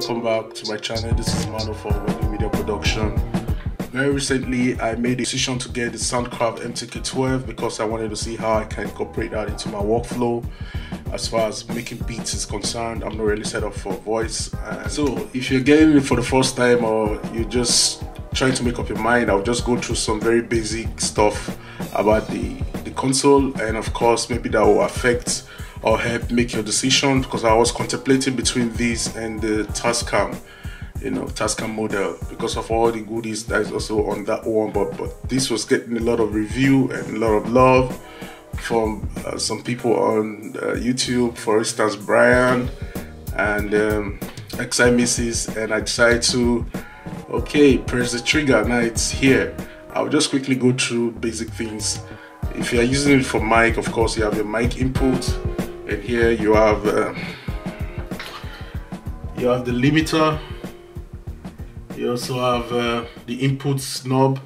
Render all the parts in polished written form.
welcome back to my channel. This is Mano for Wedding Media Production. Very recently I made a decision to get the soundcraft mtk12 because I wanted to see how I can incorporate that into my workflow. As far as making beats is concerned, I'm not really set up for voice. So if you're getting it for the first time or you're just trying to make up your mind, I'll just go through some very basic stuff about the console, and of course maybe that will affect or help make your decision, because I was contemplating between this and the Tascam, Tascam model, because of all the goodies that is also on that one. But this was getting a lot of review and a lot of love from some people on YouTube, for instance Brian and XI Misses, and I decided to press the trigger. Now it's here. I'll just quickly go through basic things. If you are using it for mic, of course you have your mic input, and here you have the limiter. You also have the input knob.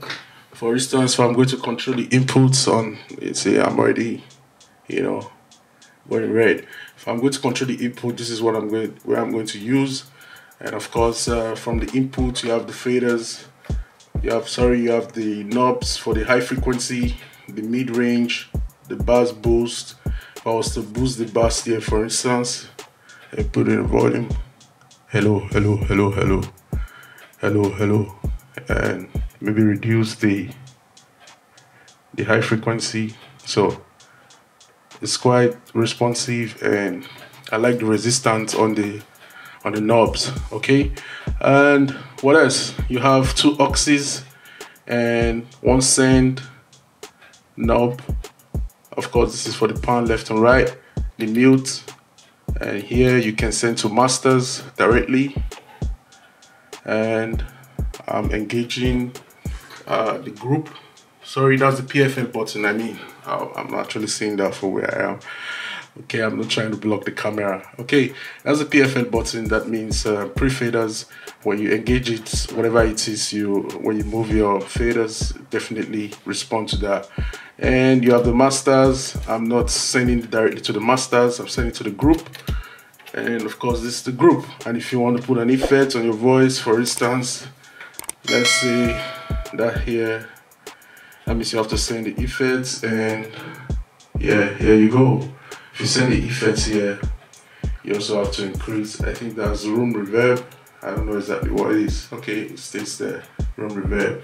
For instance, if I'm going to control the inputs on, let's say I'm already, going red. If I'm going to control the input, this is what I'm going to use. And of course, from the input, you have the faders. You have the knobs for the high frequency, the mid range, the bass boost. If I was to boost the bass here, for instance, and put in volume, hello, and maybe reduce the high frequency. So it's quite responsive, and I like the resistance on the knobs. Okay, and what else? You have two auxes and one send knob. Of course, this is for the pan left and right, the mute, and here you can send to masters directly. And I'm engaging the group. Sorry, that's the PFL button. I'm actually seeing that for where I am. Okay, I'm not trying to block the camera. Okay, that's the PFL button. That means pre-faders. When you engage it, whatever it is, when you move your faders, definitely respond to that. And you have the masters. I'm not sending it directly to the masters, I'm sending it to the group. And of course, this is the group. And if you want to put an effect on your voice, for instance, let's say that here, that means you have to send the effects, and yeah, here you go. If you send the effects here, you also have to increase, I think that's room reverb. I don't know exactly what it is. Okay, it states there, room reverb.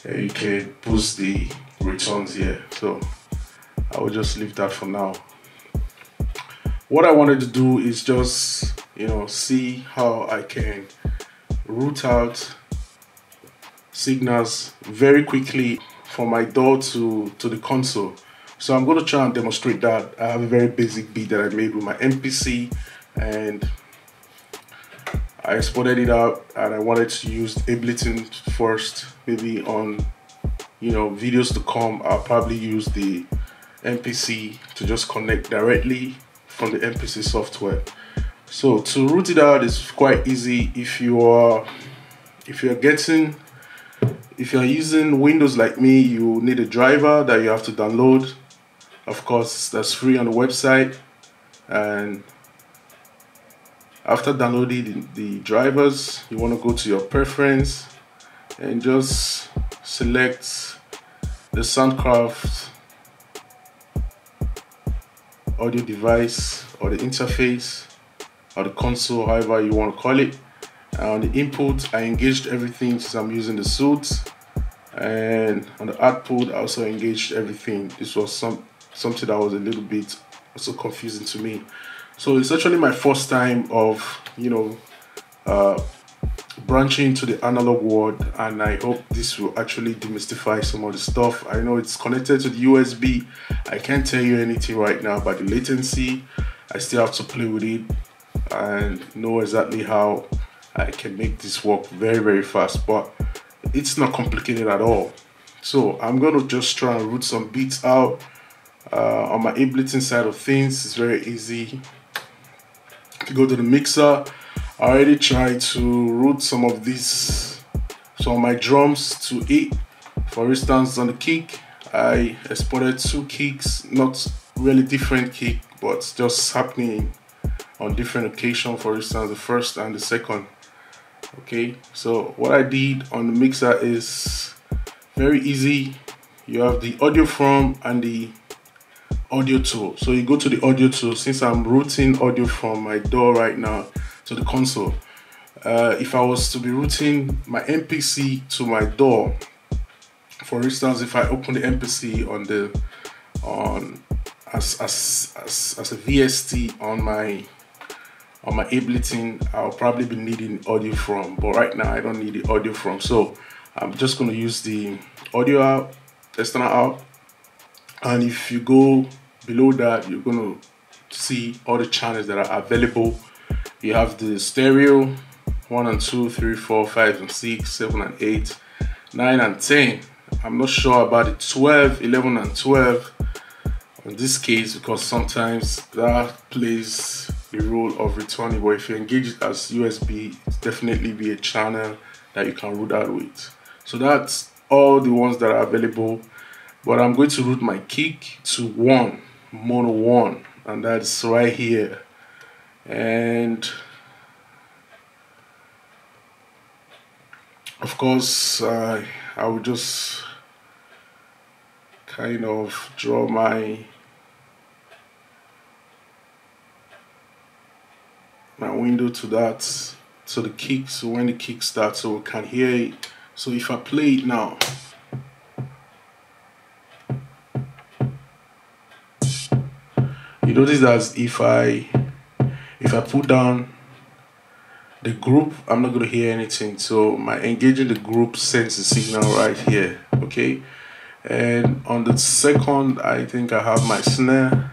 And you can boost the returns here. So I will just leave that for now. What I wanted to do is just, see how I can route out signals very quickly from my DAW to the console. So I'm going to try and demonstrate that. I have a very basic beat that I made with my MPC, and I exported it out, and I wanted to use Ableton first. Maybe on videos to come, I'll probably use the MPC to just connect directly from the MPC software. So to route it out is quite easy. If you are using Windows like me, you need a driver that you have to download. Of course, that's free on the website. And after downloading the drivers, you want to go to your preference and just select the soundcraft audio device, or the interface, or the console, however you want to call it. And on the input, I engaged everything since I'm using the suits, and on the output, I also engaged everything. This was something that was a little bit also confusing to me. So it's actually my first time of branching into the analog world, and I hope this will actually demystify some of the stuff. I know it's connected to the USB. I can't tell you anything right now about the latency. I still have to play with it and know exactly how I can make this work very, very fast, but it's not complicated at all. So I'm going to just try and route some beats out. On my Ableton side of things, it's very easy. If you go to the mixer, I already tried to route some of my drums to it. For instance, on the kick, I exported two kicks, not really different kick, but just happening on different occasions. For instance, the first and the second. Okay, so what I did on the mixer is very easy. You have the audio from and the audio tool. So you go to the audio tool. Since I'm routing audio from my DAW right now to the console, if I was to be routing my MPC to my DAW, for instance, if I open the MPC as a VST on my Ableton, I'll probably be needing audio from, but right now I don't need the audio from, so I'm just going to use the audio out, external out. And if you go below that, you're going to see all the channels that are available. You have the stereo 1 and 2, 3, 4, 5 and 6, 7 and 8, 9 and 10. I'm not sure about the 12, 11 and 12 in this case, because sometimes that plays the role of returning, but if you engage it as USB, it's definitely be a channel that you can route out with. So that's all the ones that are available, but I'm going to route my kick to 1, mono 1, and that's right here. And of course I will just kind of draw my window to that, to the kick, so when the kick starts, so we can hear it. So if I play it now, you notice that if I put down the group, I'm not going to hear anything. So my engaging the group sends the signal right here. Okay, and on the second, I think I have my snare.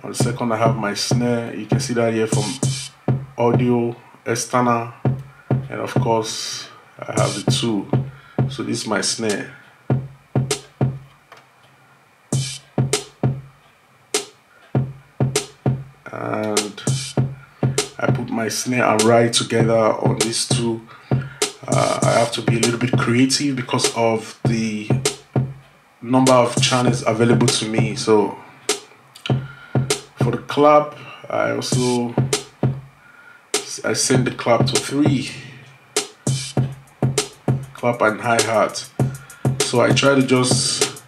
On the second, I have my snare. You can see that here from audio, external, and of course I have the tool. So this is my snare. And I put my snare and ride together on these two. I have to be a little bit creative because of the number of channels available to me. So for the clap, I send the clap to 3, clap and hi-hat. So I try to just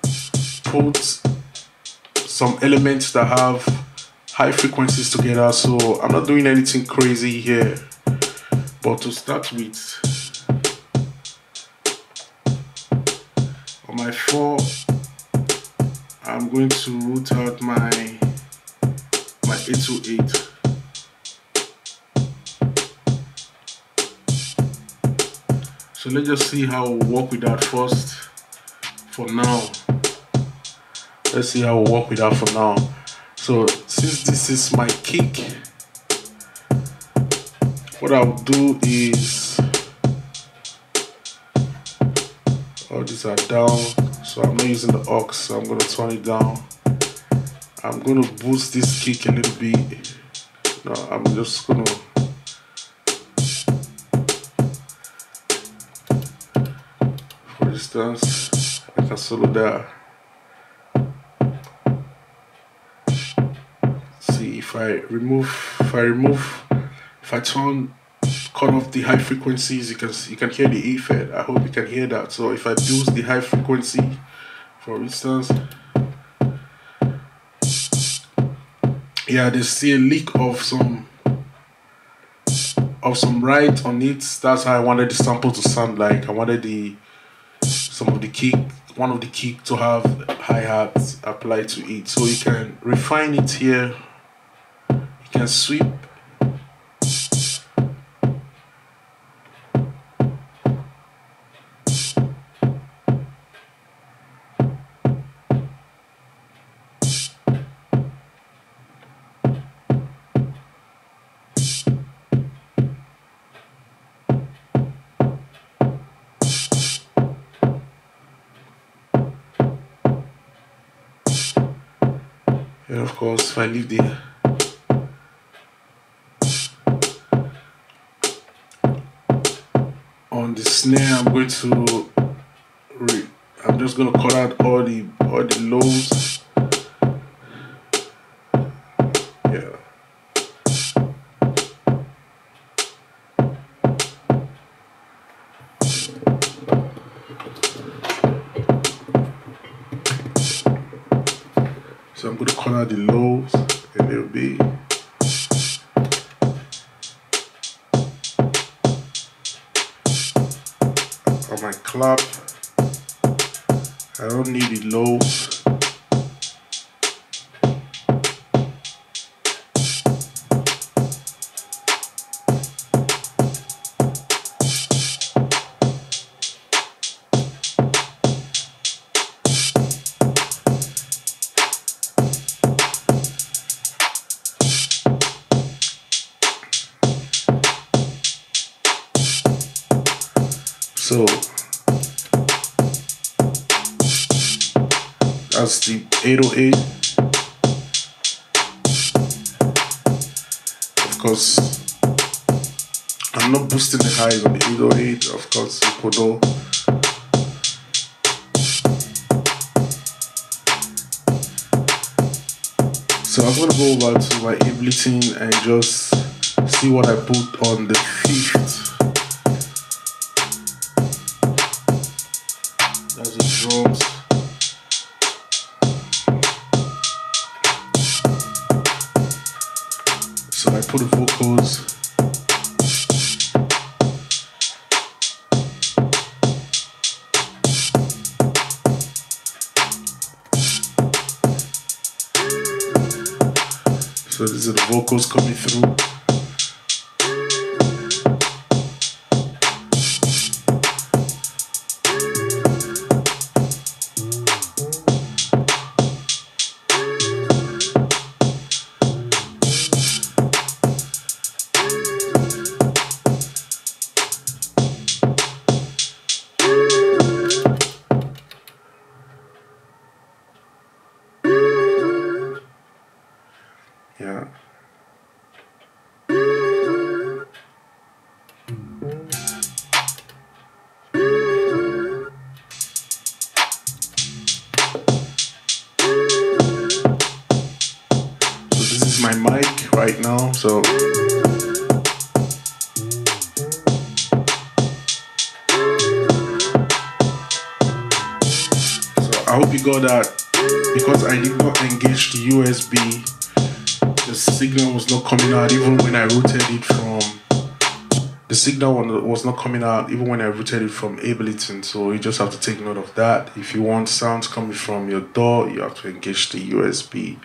put some elements that have high frequencies together, so I'm not doing anything crazy here. But to start with, on my 4, I'm going to route out my 808. So let's just see how we'll work with that first. For now, let's see how we'll work with that for now. So since this is my kick, what I'll do is, all these are down, so I'm not using the aux, so I'm going to turn it down. I'm going to boost this kick a little bit. No, I'm just going to, for instance, I can solo that. See, if I cut off the high frequencies, you can hear the effect. I hope you can hear that. So if I boost the high frequency, for instance, yeah, there's still a leak of some ride on it. That's how I wanted the sample to sound like. I wanted one of the kick to have hi-hats applied to it. So you can refine it here. You can sweep. And of course, if I leave the on the snare, I'm just going to cut out all the lows. Yeah. So I'm going to color the lows a little bit. On my clap, I don't need the lows. So that's the 808. Of course, I'm not boosting the highs on the 808, of course, you could know. So I'm gonna go over to my ableton and just see what I put on the 5th. That's the drums. So I put the vocals. So these are the vocals coming through. Yeah. So this is my mic right now. So I hope you got that. Because I did not engage the USB, the signal was not coming out even when I routed it from the signal was not coming out even when I routed it from Ableton. So you just have to take note of that. If you want sounds coming from your DAW, you have to engage the USB.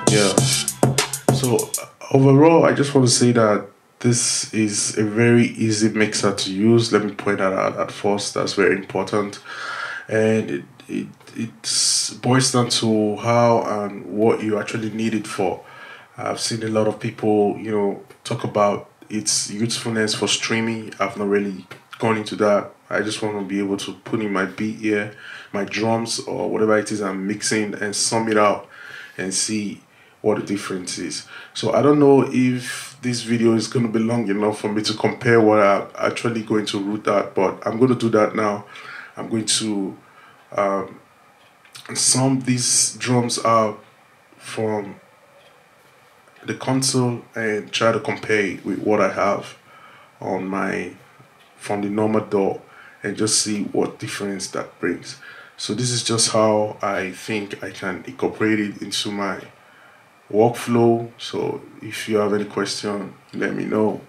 Yeah. So overall, I just want to say that this is a very easy mixer to use. Let me point that out at first. That's very important. And it boils down to how and what you actually need it for. I've seen a lot of people, you know, talk about its usefulness for streaming. I've not really gone into that. I just want to be able to put in my beat here, my drums or whatever it is I'm mixing, and sum it out and see what the difference is. So I don't know if this video is going to be long enough for me to compare what I'm actually going to route at, but I'm going to do that now. I'm going to sum these drums out from the console and try to compare it with what I have on from the normal DAW and just see what difference that brings. So this is just how I think I can incorporate it into my workflow. So if you have any question, let me know.